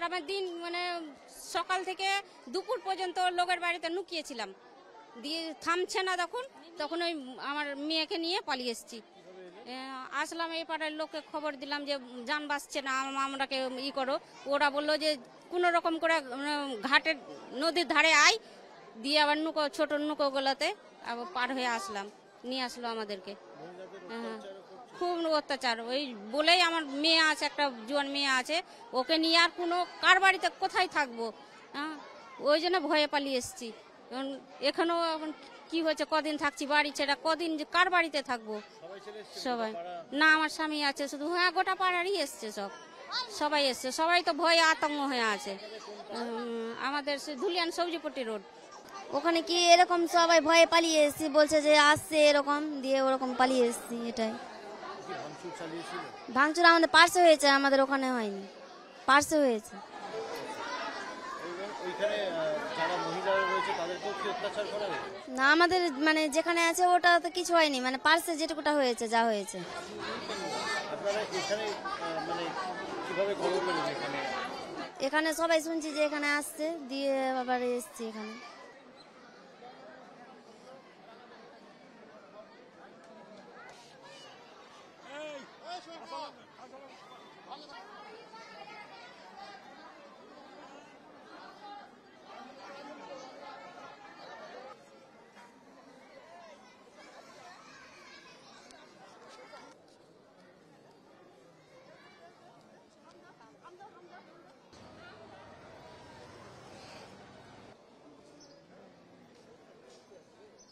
এবার আমার দিন মানে সকাল থেকে দুপুর পর্যন্ত লোকের বাড়িতে লুকিয়েছিলাম, দিয়ে থামছে না, তখন ওই আমার মেয়েকে নিয়ে পালিয়ে এসেছি। আসলাম, এই পাড়ার লোককে খবর দিলাম যে যান বাঁচছে না, আমরাকে করো। ওরা বললো যে কোনো রকম করে ঘাটের নদীর ধারে আয়, দিয়ে আবার ছোট নৌকোগুলোতে আবার পার হয়ে আসলাম, নিয়ে আসলো আমাদেরকে। খুব অত্যাচার, ওই বলেই আমার মেয়ে আছে, একটা জোয়ান মেয়ে আছে, ওকে নিয়ে আর কার বাড়িতে কোথায় থাকবো, ওই জন্য ভয়ে পালিয়ে এসেছি। এখানেও এখন কি হয়েছে, কদিন থাকছি বাড়ি ছেড়া, কদিন কার বাড়িতে থাকবো। সবাই না, আমার স্বামী আছে শুধু। গোটা পাড়ারই এসছে, সবাই এসছে, সবাই তো ভয়ে আতঙ্ক হয়ে আছে। আমাদের ধুলিয়ান সবজিপট্টি রোড, ওখানে কি এরকম সবাই ভয়ে পালিয়ে এসেছি, বলছে যে আসছে এরকম, দিয়ে ওরকম পালিয়ে এসেছি। এটাই ভাঙচুর আমাদের পার্শ্বে হয়েছে, আমাদের ওখানে হয়নি, পার্শ্বে হয়েছে। না, আমাদের মানে যেখানে আছে ওটা তো কিছু হয়নি, মানে পার্শ্বে যেটুকুটা হয়েছে, যা হয়েছে। এখানে সবাই শুনছি যে এখানে আসছে, দিয়ে আবার এসছি এখানে।